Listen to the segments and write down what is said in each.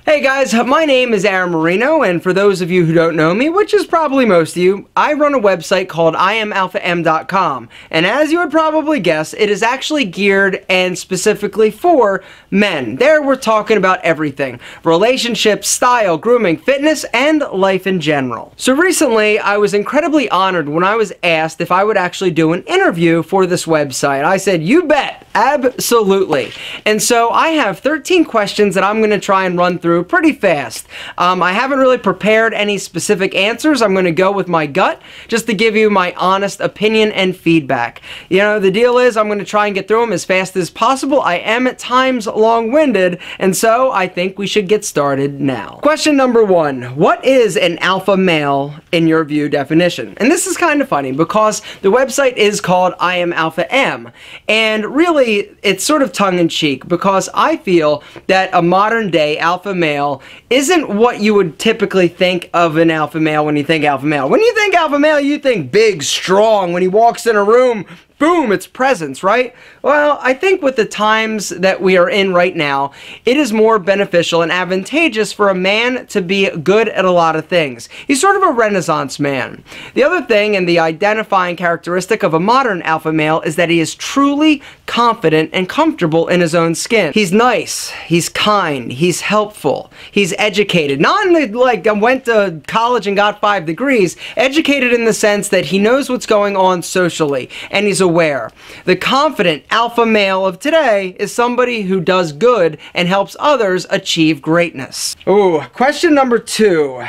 Hey guys, my name is Aaron Marino, and for those of you who don't know me, which is probably most of you, I run a website called M.13, and as you would probably guess, it is actually geared and specifically for men. There we're talking about everything: relationships, style, grooming, fitness, and life in general. So recently, I was incredibly honored when I was asked if I would actually do an interview for this website. I said, you bet, absolutely. And so I have 13 questions that I'm going to try and run through pretty fast. I haven't really prepared any specific answers. I'm going to go with my gut just to give you my honest opinion and feedback. You know, the deal is I'm going to try and get through them as fast as possible. I am at times long-winded, and so I think we should get started now. Question number 1. What is an alpha male in your view definition? And this is kind of funny because the website is called I Am Alpha M, and really it's sort of tongue-in-cheek because I feel that a modern day alpha male isn't what you would typically think of an alpha male when you think alpha male. When you think alpha male, you think big, strong. When he walks in a room, boom, it's presence, right? Well, I think with the times that we are in right now, it is more beneficial and advantageous for a man to be good at a lot of things. He's sort of a renaissance man. The other thing, and the identifying characteristic of a modern alpha male, is that he is truly confident and comfortable in his own skin. He's nice, he's kind, he's helpful, he's educated. Not in the, like, went to college and got 5 degrees, educated in the sense that he knows what's going on socially, and he's aware. The confident alpha male of today is somebody who does good and helps others achieve greatness. Ooh, question number 2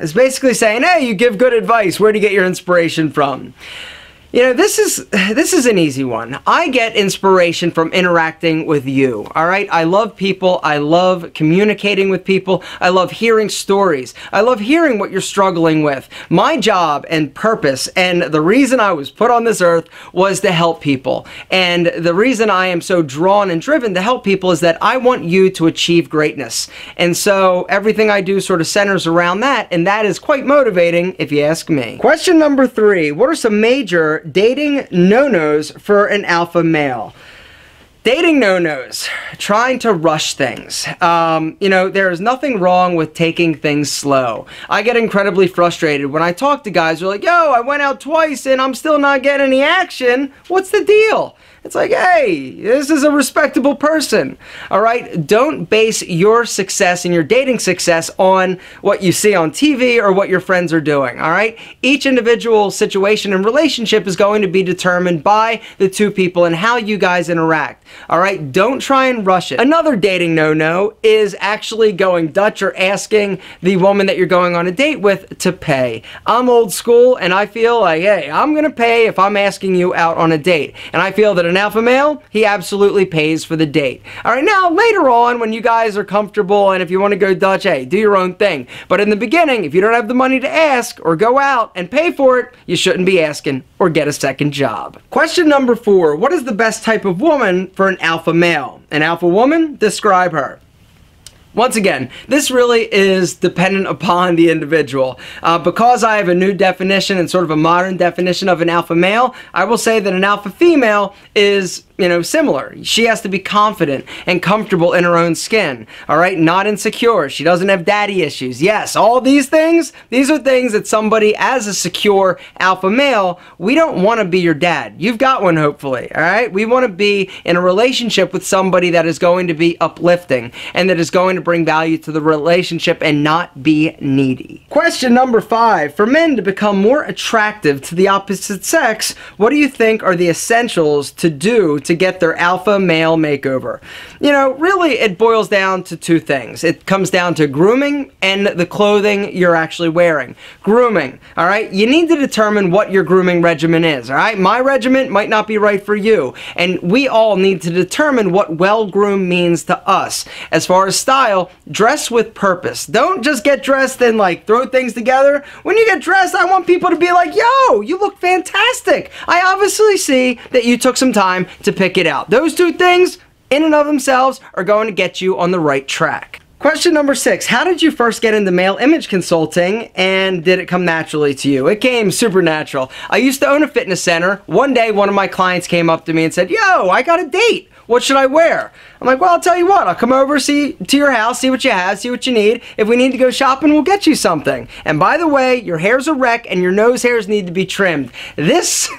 is basically saying, hey, you give good advice. Where do you get your inspiration from? You know, this is an easy one. I get inspiration from interacting with you, all right? I love people. I love communicating with people. I love hearing stories. I love hearing what you're struggling with. My job and purpose and the reason I was put on this earth was to help people. And the reason I am so drawn and driven to help people is that I want you to achieve greatness. And so everything I do sort of centers around that, and that is quite motivating if you ask me. Question number 3, what are some major dating no-nos for an alpha male? Dating no-nos, trying to rush things. You know, there is nothing wrong with taking things slow. I get incredibly frustrated when I talk to guys who are like, yo, I went out twice and I'm still not getting any action. What's the deal? It's like, hey, this is a respectable person, all right? Don't base your success and your dating success on what you see on TV or what your friends are doing, all right? Each individual situation and relationship is going to be determined by the two people and how you guys interact, all right? Don't try and rush it. Another dating no-no is actually going Dutch or asking the woman that you're going on a date with to pay. I'm old school, and I feel like, hey, I'm gonna pay if I'm asking you out on a date. And I feel that an alpha male, he absolutely pays for the date. All right, now later on when you guys are comfortable and if you want to go Dutch, hey, do your own thing. But in the beginning, if you don't have the money to ask or go out and pay for it, you shouldn't be asking or get a second job. Question number 4, what is the best type of woman for an alpha male? An alpha woman? Describe her. Once again, this really is dependent upon the individual. Because I have a new definition and sort of a modern definition of an alpha male, I will say that an alpha female is, you know, similar. She has to be confident and comfortable in her own skin, all right? Not insecure. She doesn't have daddy issues. Yes, all these things, these are things that somebody as a secure alpha male, we don't want to be your dad. You've got one, hopefully, all right? We want to be in a relationship with somebody that is going to be uplifting and that is going to bring value to the relationship and not be needy. Question number 5, for men to become more attractive to the opposite sex, what do you think are the essentials to do to get their alpha male makeover? You know, really it boils down to 2 things. It comes down to grooming and the clothing you're actually wearing. Grooming, all right? You need to determine what your grooming regimen is, all right? My regimen might not be right for you, and we all need to determine what well-groomed means to us. As far as style, dress with purpose. Don't just get dressed and like throw things together. When you get dressed, I want people to be like, yo, you look fantastic. I obviously see that you took some time to pick it out. Those 2 things in and of themselves are going to get you on the right track. Question number 6, how did you first get into male image consulting and did it come naturally to you? It came super natural. I used to own a fitness center. One day, one of my clients came up to me and said, yo, I got a date. what should I wear? I'm like, well, I'll tell you what, I'll come over to your house, see what you have, see what you need. If we need to go shopping, we'll get you something. And by the way, your hair's a wreck and your nose hairs need to be trimmed. This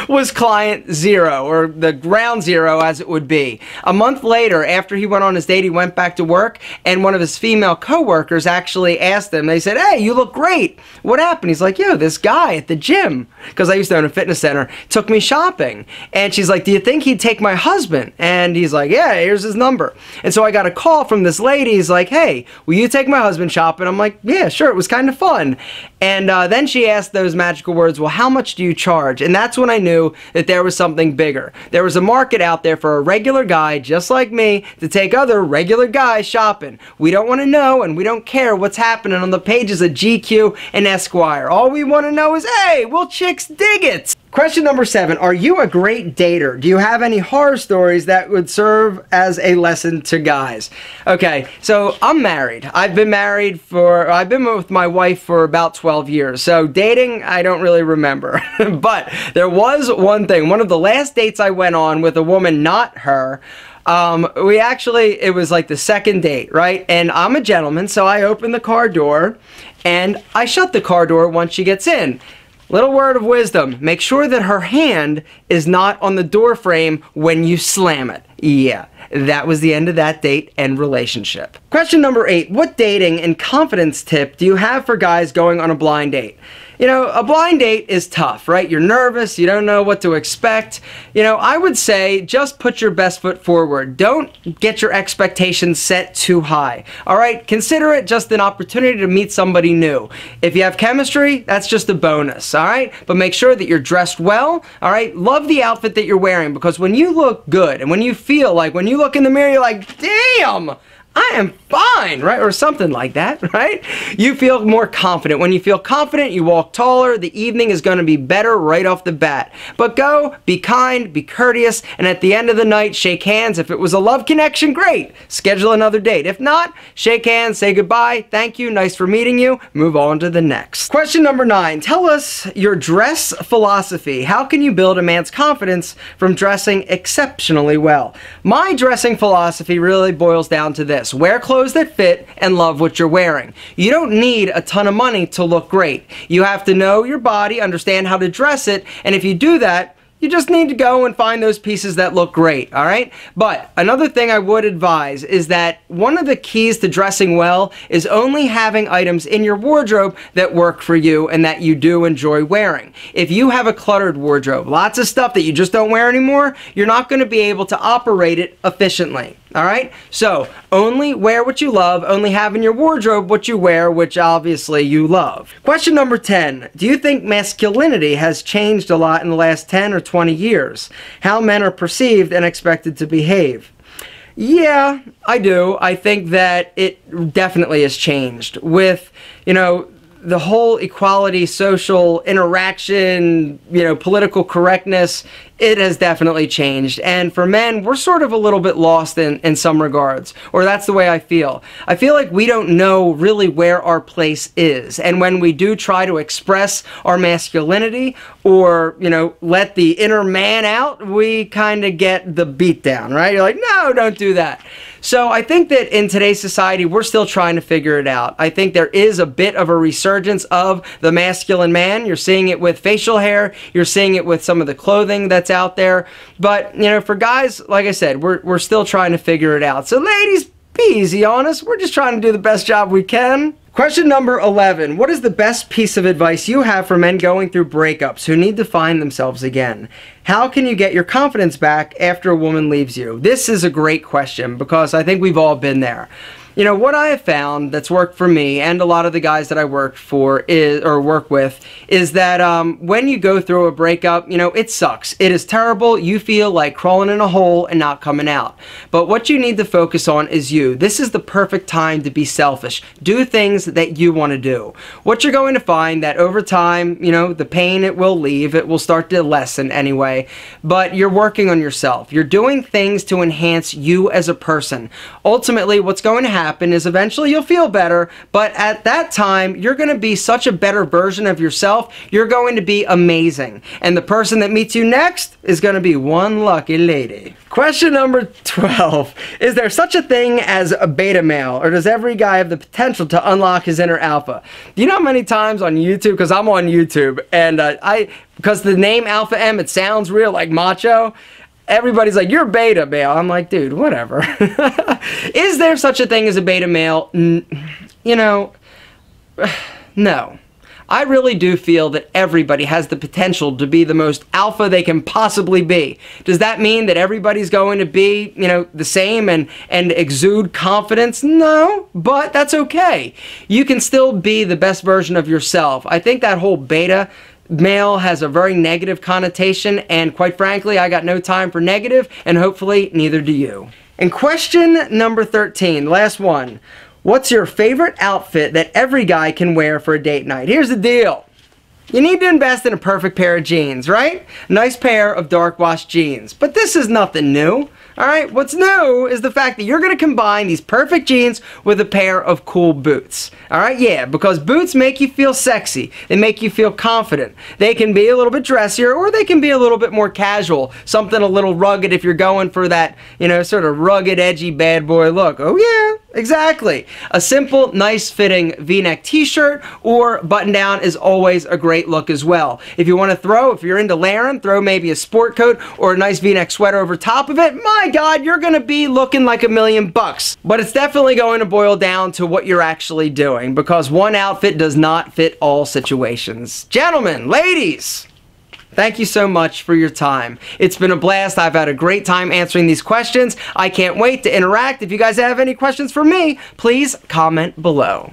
was client zero, or the ground zero as it would be. A month later, after he went on his date, he went back to work, and one of his female coworkers actually asked him, they said, hey, you look great. What happened? He's like, yo, this guy at the gym, because I used to own a fitness center, took me shopping. And she's like, do you think he'd take my husband? And he's like, yeah, here's his number. And so I got a call from this lady. He's like, hey, will you take my husband shopping? I'm like, yeah, sure. It was kind of fun. And then she asked those magical words, well, how much do you charge? And that's when I knew that there was something bigger. There was a market out there for a regular guy just like me to take other regular guys shopping. We don't want to know, and we don't care what's happening on the pages of GQ and Esquire. All we want to know is, hey, will chicks dig it? Question number 7, are you a great dater? Do you have any horror stories that would serve as a lesson to guys? Okay, so I'm married. I've been with my wife for about 12 years. So dating, I don't really remember. But there was one thing. One of the last dates I went on with a woman, not her, it was like the second date, right? And I'm a gentleman, so I open the car door and I shut the car door once she gets in. Little word of wisdom, make sure that her hand is not on the door frame when you slam it. Yeah, that was the end of that date and relationship. Question number 8, what dating and confidence tip do you have for guys going on a blind date? You know, a blind date is tough, right? You're nervous, you don't know what to expect. You know, I would say just put your best foot forward. Don't get your expectations set too high. All right, consider it just an opportunity to meet somebody new. If you have chemistry, that's just a bonus, all right? But make sure that you're dressed well, all right? Love the outfit that you're wearing, because when you look good and when you feel like, when you look in the mirror, you're like, damn, I am fine, right? Or something like that, right? You feel more confident. When you feel confident, you walk taller. The evening is going to be better right off the bat. But go, be kind, be courteous, and at the end of the night, shake hands. If it was a love connection, great. Schedule another date. If not, shake hands, say goodbye, thank you, nice for meeting you, move on to the next. Question number 9, tell us your dress philosophy. How can you build a man's confidence from dressing exceptionally well? My dressing philosophy really boils down to this. Wear clothes that fit and love what you're wearing. You don't need a ton of money to look great. You have to know your body, understand how to dress it, and if you do that, you just need to go and find those pieces that look great, all right? But another thing I would advise is that one of the keys to dressing well is only having items in your wardrobe that work for you and that you do enjoy wearing. If you have a cluttered wardrobe, lots of stuff that you just don't wear anymore, you're not going to be able to operate it efficiently. All right, so only wear what you love, only have in your wardrobe what you wear, which obviously you love. Question number 10, do you think masculinity has changed a lot in the last 10 or 20 years? How men are perceived and expected to behave? Yeah, I do. I think that it definitely has changed with, you know, the whole equality, social interaction, you know, political correctness. It has definitely changed. And for men, we're sort of a little bit lost in some regards, or that's the way I feel. I feel like we don't know really where our place is. And when we do try to express our masculinity or, you know, let the inner man out, we kind of get the beat down, right? You're like, no, don't do that. So I think that in today's society, we're still trying to figure it out. I think there is a bit of a resurgence of the masculine man. You're seeing it with facial hair. You're seeing it with some of the clothing that's out there. But, you know, for guys, like I said, we're still trying to figure it out. So ladies, be easy on us. We're just trying to do the best job we can. Question number 11. What is the best piece of advice you have for men going through breakups who need to find themselves again? How can you get your confidence back after a woman leaves you? This is a great question because I think we've all been there. You know, what I have found that's worked for me and a lot of the guys that I work with is that when you go through a breakup, you know, it sucks. It is terrible. You feel like crawling in a hole and not coming out. But what you need to focus on is you. This is the perfect time to be selfish. Do things that you want to do. What you're going to find that over time, you know, the pain it will leave. It will start to lessen anyway. But you're working on yourself. You're doing things to enhance you as a person. Ultimately, what's going to happen happen is eventually you'll feel better, but at that time, you're going to be such a better version of yourself. You're going to be amazing. And the person that meets you next is going to be one lucky lady. Question number 12. Is there such a thing as a beta male, or does every guy have the potential to unlock his inner alpha? Do you know how many times on YouTube, because I'm on YouTube, and because the name Alpha M, it sounds real like macho, everybody's like, you're beta male. I'm like, dude, whatever. Is there such a thing as a beta male? You know, no. I really do feel that everybody has the potential to be the most alpha they can possibly be. Does that mean that everybody's going to be, you know, the same and exude confidence? No, but that's okay. You can still be the best version of yourself. I think that whole beta male has a very negative connotation, and quite frankly, I got no time for negative, and hopefully neither do you. And question number 13, last one. What's your favorite outfit that every guy can wear for a date night? Here's the deal. You need to invest in a perfect pair of jeans, right? Nice pair of dark wash jeans. But this is nothing new. Alright, what's new is the fact that you're going to combine these perfect jeans with a pair of cool boots. Alright, yeah, because boots make you feel sexy. They make you feel confident. They can be a little bit dressier, or they can be a little bit more casual. Something a little rugged if you're going for that, you know, sort of rugged, edgy, bad boy look. Oh yeah, exactly. A simple, nice fitting v-neck t-shirt or button down is always a great look as well. If you want to throw, if you're into layering, throw maybe a sport coat or a nice v-neck sweater over top of it. My God, you're gonna be looking like $1,000,000. But it's definitely going to boil down to what you're actually doing, because one outfit does not fit all situations. Gentlemen, ladies, thank you so much for your time. It's been a blast. I've had a great time answering these questions. I can't wait to interact. If you guys have any questions for me, please comment below.